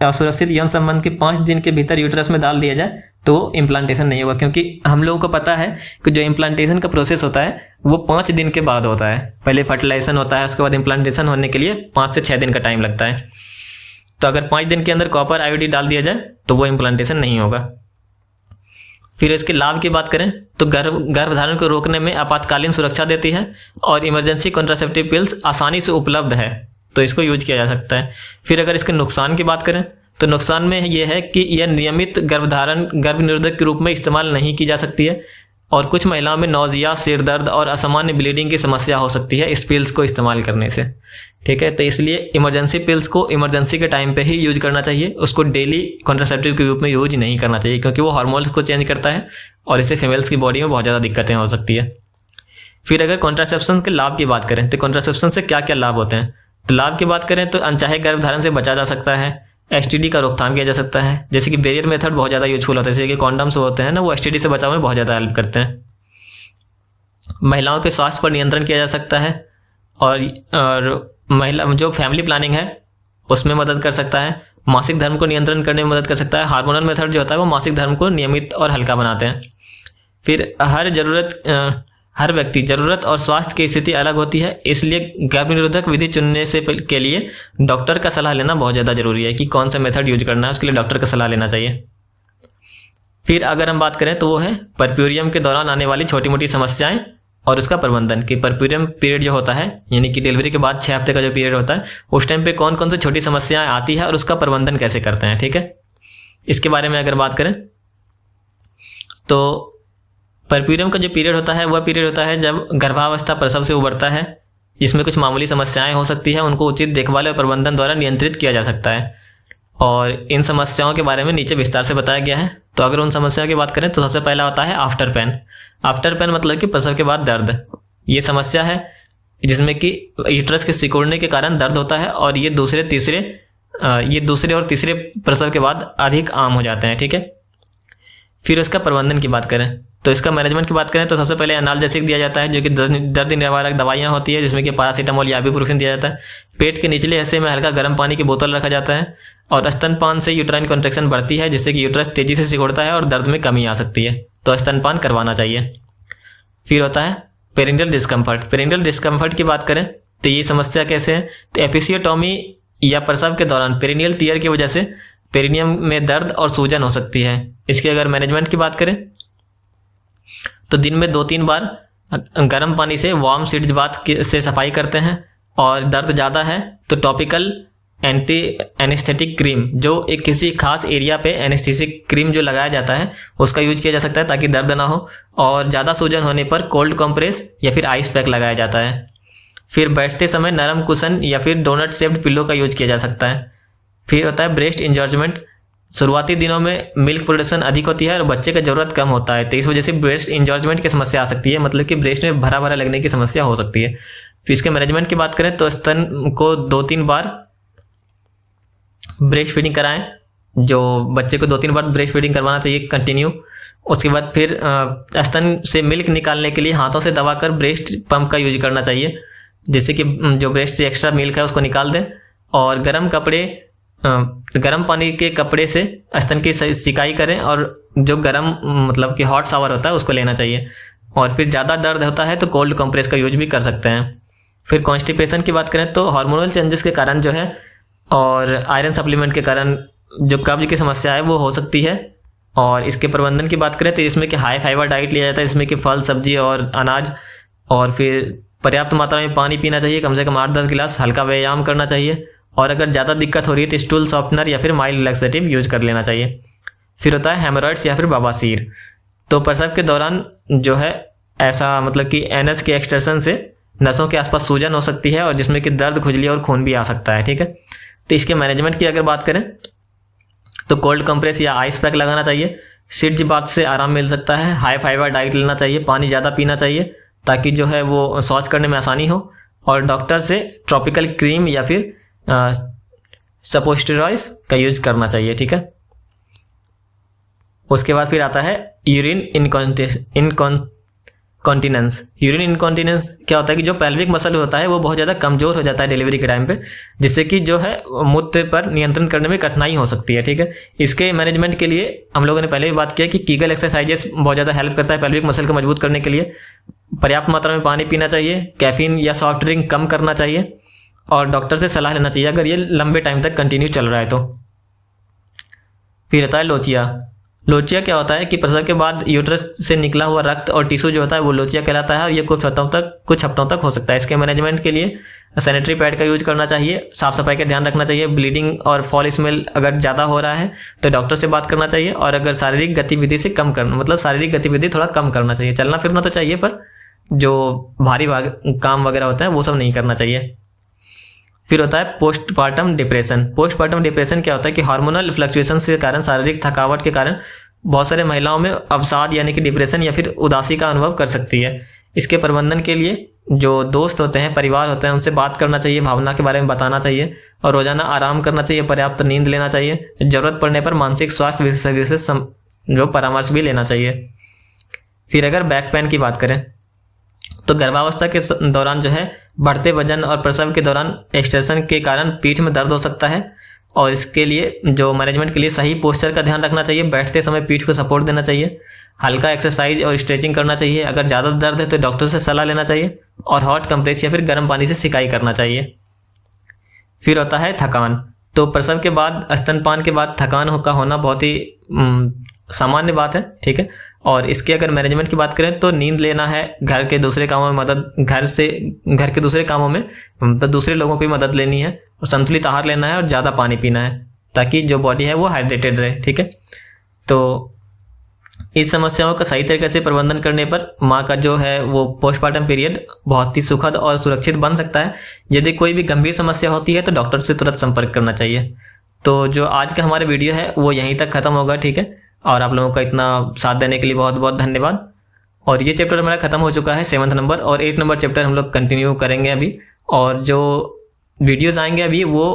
असुरक्षित यौन संबंध के 5 दिन के भीतर यूट्रस में डाल दिया जाए तो इम्प्लांटेशन नहीं होगा, क्योंकि हम लोगों को पता है कि जो इम्प्लांटेशन का प्रोसेस होता है वो 5 दिन के बाद होता है। पहले फर्टिलाइजेशन होता है, उसके बाद इम्प्लांटेशन होने के लिए 5 से 6 दिन का टाइम लगता है। तो अगर 5 दिन के अंदर कॉपर आईओडी डाल दिया जाए तो वो इम्प्लांटेशन नहीं होगा। फिर इसके लाभ की बात करें तो गर्भधारण को रोकने में आपातकालीन सुरक्षा देती है और इमरजेंसी कॉन्ट्रासेप्टिव पिल्स आसानी से उपलब्ध है, तो इसको यूज किया जा सकता है। फिर अगर इसके नुकसान की बात करें तो नुकसान में यह है कि यह नियमित गर्भ निरोधक के रूप में इस्तेमाल नहीं की जा सकती है और कुछ महिलाओं में नौजिया, सिर दर्द और असामान्य ब्लीडिंग की समस्या हो सकती है इस पिल्स को इस्तेमाल करने से, ठीक है। तो इसलिए इमरजेंसी पिल्स को इमरजेंसी के टाइम पे ही यूज करना चाहिए, उसको डेली कॉन्ट्रासेप्टिव के रूप में यूज नहीं करना चाहिए, क्योंकि वो हार्मोन्स को चेंज करता है और इससे फीमेल्स की बॉडी में बहुत ज़्यादा दिक्कतें हो सकती है। फिर अगर कॉन्ट्रासेप्शन के लाभ की बात करें तो कॉन्ट्रासेप्शन से क्या क्या लाभ होते हैं, तो लाभ की बात करें तो अनचाहे गर्भधारण से बचा जा सकता है, एसटीडी का रोकथाम किया जा सकता है, जैसे कि बैरियर मेथड बहुत ज़्यादा यूजफुल होता है, जैसे कि कॉन्डम्स होते हैं ना, वो एसटीडी से बचाव में बहुत ज़्यादा हेल्प करते हैं। महिलाओं के स्वास्थ्य पर नियंत्रण किया जा सकता है, और महिला जो फैमिली प्लानिंग है उसमें मदद कर सकता है। मासिक धर्म को नियंत्रण करने में मदद कर सकता है। हार्मोनल मेथड जो होता है वो मासिक धर्म को नियमित और हल्का बनाते हैं। फिर हर व्यक्ति ज़रूरत और स्वास्थ्य की स्थिति अलग होती है, इसलिए गर्भ निरोधक विधि चुनने से के लिए डॉक्टर का सलाह लेना बहुत ज़्यादा ज़रूरी है कि कौन सा मेथड यूज करना है, उसके लिए डॉक्टर का सलाह लेना चाहिए। फिर अगर हम बात करें तो वो है परप्यूरियम के दौरान आने वाली छोटी मोटी समस्याएं और उसका प्रबंधन। कि परप्यूरियम पीरियड जो होता है, यानी कि डिलीवरी के बाद 6 हफ्ते का जो पीरियड होता है, उस टाइम पे कौन कौन सी छोटी समस्याएं आती है और उसका प्रबंधन कैसे करते हैं। ठीक है, इसके बारे में अगर बात करें तो परप्यूरियम का जो पीरियड होता है वह पीरियड होता है जब गर्भावस्था प्रसव से उबरता है। इसमें कुछ मामूली समस्याएं हो सकती है, उनको उचित देखभाल और प्रबंधन द्वारा नियंत्रित किया जा सकता है, और इन समस्याओं के बारे में नीचे विस्तार से बताया गया है। तो अगर उन समस्याओं की बात करें तो सबसे पहला होता है आफ्टर पेन। आफ्टर पेन मतलब कि प्रसव के बाद दर्द। ये समस्या है जिसमें कि यूट्रस के सिकुड़ने के कारण दर्द होता है, और ये दूसरे और तीसरे प्रसव के बाद अधिक आम हो जाते हैं। ठीक है, फिर उसका प्रबंधन की बात करें तो इसका मैनेजमेंट की बात करें तो सबसे पहले एनाल्जेसिक दिया जाता है, जो कि दर्द निवारक दवाइयाँ होती है, जिसमें कि पैरासीटामोल या इबुप्रोफेन दिया जाता है। पेट के निचले हिस्से में हल्का गर्म पानी की बोतल रखा जाता है, और स्तनपान से यूट्राइन कॉन्ट्रैक्शन बढ़ती है, जिससे कि यूट्रस तेजी से सिकुड़ता है और दर्द में कमी आ सकती है, तो स्तनपान करवाना चाहिए। फिर होता है पेरिनियल डिस्कम्फर्ट। पेरिनियल डिस्कम्फर्ट की बात करें तो ये समस्या कैसे है, तो एपिसियोटॉमी या प्रसव के दौरान पेरिनियल टियर की वजह से पेरिनियम में दर्द और सूजन हो सकती है। इसके अगर मैनेजमेंट की बात करें तो दिन में 2-3 बार गर्म पानी से वार्म सीड्स बाथ से सफाई करते हैं, और दर्द ज़्यादा है तो टॉपिकल एंटी एनेस्थेटिक क्रीम, जो एक किसी खास एरिया पे एनेस्थेटिक क्रीम जो लगाया जाता है उसका यूज किया जा सकता है ताकि दर्द ना हो, और ज़्यादा सूजन होने पर कोल्ड कंप्रेस या फिर आइस पैक लगाया जाता है। फिर बैठते समय नरम कुशन या फिर डोनट शेप्ड पिल्लो का यूज किया जा सकता है। फिर होता है ब्रेस्ट इंजर्जमेंट। शुरुआती दिनों में मिल्क प्रोडक्शन अधिक होती है और बच्चे का ज़रूरत कम होता है, तो इस वजह से ब्रेस्ट इंजर्जमेंट की समस्या आ सकती है, मतलब कि ब्रेस्ट में भरा भरा लगने की समस्या हो सकती है। फिर इसके मैनेजमेंट की बात करें तो स्तन को 2-3 बार ब्रेस्ट फीडिंग कराएं, जो बच्चे को 2-3 बार ब्रेस्ट फीडिंग करवाना चाहिए कंटिन्यू। उसके बाद फिर स्तन से मिल्क निकालने के लिए हाथों से दबाकर ब्रेस्ट पंप का यूज करना चाहिए, जिससे कि जो ब्रेस्ट से एक्स्ट्रा मिल्क है उसको निकाल दें, और गर्म पानी के कपड़े से स्तन की सिकाई करें, और जो गर्म मतलब कि हॉट शावर होता है उसको लेना चाहिए। और फिर ज़्यादा दर्द होता है तो कोल्ड कंप्रेस का यूज भी कर सकते हैं। फिर कॉन्स्टिपेशन की बात करें तो हार्मोनल चेंजेस के कारण जो है, और आयरन सप्लीमेंट के कारण जो कब्ज की समस्या है वो हो सकती है। और इसके प्रबंधन की बात करें तो इसमें कि हाई फाइबर डाइट लिया जाता है, इसमें कि फल, सब्जी और अनाज, और फिर पर्याप्त मात्रा में पानी पीना चाहिए, कम से कम 8-10 गिलास। हल्का व्यायाम करना चाहिए, और अगर ज़्यादा दिक्कत हो रही है तो स्टूल सॉफ्टनर या फिर माइल्ड रिलैक्सेटिव यूज कर लेना चाहिए। फिर होता है हेमोरॉइड्स या फिर बवासीर। तो प्रसव के दौरान जो है ऐसा मतलब कि एनएस के एक्सटेंशन से नसों के आसपास सूजन हो सकती है, और जिसमें कि दर्द, खुजली और खून भी आ सकता है। ठीक है, तो इसके मैनेजमेंट की अगर बात करें तो कोल्ड कंप्रेस या आइस पैक लगाना चाहिए। सिड्ज बाथ से आराम मिल सकता है। हाई फाइबर डाइट लेना चाहिए, पानी ज़्यादा पीना चाहिए ताकि जो है वो शौच करने में आसानी हो, और डॉक्टर से ट्रॉपिकल क्रीम या फिर सपोस्टेरॉइड्स का यूज करना चाहिए। ठीक है, उसके बाद फिर आता है यूरिन इनकॉन्टिनेंस। यूरिन इनकॉन्टिनेंस क्या होता है कि जो पेल्विक मसल होता है वो बहुत ज़्यादा कमज़ोर हो जाता है डिलीवरी के टाइम पे, जिससे कि जो है मूत्र पर नियंत्रण करने में कठिनाई हो सकती है। ठीक है, इसके मैनेजमेंट के लिए हम लोगों ने पहले भी बात किया कि कीगल एक्सरसाइजेस बहुत ज़्यादा हेल्प करता है पेल्विक मसल को मजबूत करने के लिए। पर्याप्त मात्रा में पानी पीना चाहिए, कैफीन या सॉफ्ट ड्रिंक कम करना चाहिए, और डॉक्टर से सलाह लेना चाहिए अगर ये लंबे टाइम तक कंटिन्यू चल रहा है तो। फिर होता है लोचिया। लोचिया क्या होता है कि प्रसव के बाद यूट्रस से निकला हुआ रक्त और टिश्यू जो होता है वो लोचिया कहलाता है, और ये कुछ हफ्तों तक हो सकता है। इसके मैनेजमेंट के लिए सैनिटरी पैड का यूज करना चाहिए, साफ सफाई का ध्यान रखना चाहिए। ब्लीडिंग और फॉल स्मेल अगर ज़्यादा हो रहा है तो डॉक्टर से बात करना चाहिए, और अगर शारीरिक गतिविधि से कम करना, मतलब शारीरिक गतिविधि थोड़ा कम करना चाहिए। चलना फिरना तो चाहिए, पर जो भारी काम वगैरह होता है वो सब नहीं करना चाहिए। फिर होता है पोस्टपार्टम डिप्रेशन। पोस्टपार्टम डिप्रेशन क्या होता है कि हार्मोनल फ्लक्चुएशन के कारण, शारीरिक थकावट के कारण बहुत सारे महिलाओं में अवसाद यानी कि डिप्रेशन या फिर उदासी का अनुभव कर सकती है। इसके प्रबंधन के लिए जो दोस्त होते हैं, परिवार होते हैं, उनसे बात करना चाहिए, भावना के बारे में बताना चाहिए, और रोजाना आराम करना चाहिए, पर्याप्त नींद लेना चाहिए, जरूरत पड़ने पर मानसिक स्वास्थ्य विशेषज्ञ से जो परामर्श भी लेना चाहिए। फिर अगर बैक पेन की बात करें तो गर्भावस्था के दौरान जो है बढ़ते वजन और प्रसव के दौरान एक्सटेंशन के कारण पीठ में दर्द हो सकता है, और इसके लिए जो मैनेजमेंट के लिए सही पोस्चर का ध्यान रखना चाहिए, बैठते समय पीठ को सपोर्ट देना चाहिए, हल्का एक्सरसाइज और स्ट्रेचिंग करना चाहिए, अगर ज़्यादा दर्द है तो डॉक्टर से सलाह लेना चाहिए, और हॉट कंप्रेस या फिर गर्म पानी से सिकाई करना चाहिए। फिर होता है थकान। तो प्रसव के बाद, स्तनपान के बाद थकान का होना बहुत ही सामान्य बात है, ठीक है। और इसके अगर मैनेजमेंट की बात करें तो नींद लेना है, घर के दूसरे कामों में मदद, घर के दूसरे कामों में तो दूसरे लोगों की मदद लेनी है, और संतुलित आहार लेना है, और ज़्यादा पानी पीना है ताकि जो बॉडी है वो हाइड्रेटेड रहे, ठीक है। तो इस समस्याओं का सही तरीके से प्रबंधन करने पर माँ का जो है वो पोस्टमार्टम पीरियड बहुत ही सुखद और सुरक्षित बन सकता है। यदि कोई भी गंभीर समस्या होती है तो डॉक्टर से तुरंत संपर्क करना चाहिए। तो जो आज का हमारा वीडियो है वो यहीं तक ख़त्म होगा, ठीक है। और आप लोगों का इतना साथ देने के लिए बहुत बहुत धन्यवाद। और ये चैप्टर हमारा ख़त्म हो चुका है 7th नंबर, और 8 नंबर चैप्टर हम लोग कंटिन्यू करेंगे अभी। और जो वीडियोज़ आएंगे अभी वो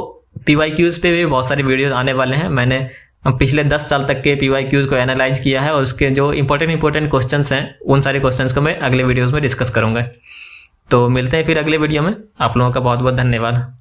PYQs पे भी बहुत सारे वीडियोज़ आने वाले हैं। मैंने पिछले 10 साल तक के PYQs को एनालाइज किया है, और उसके जो इंपॉर्टेंट क्वेश्चंस हैं उन सारे क्वेश्चंस को मैं अगले वीडियोज़ में डिस्कस करूँगा। तो मिलते हैं फिर अगले वीडियो में। आप लोगों का बहुत बहुत धन्यवाद।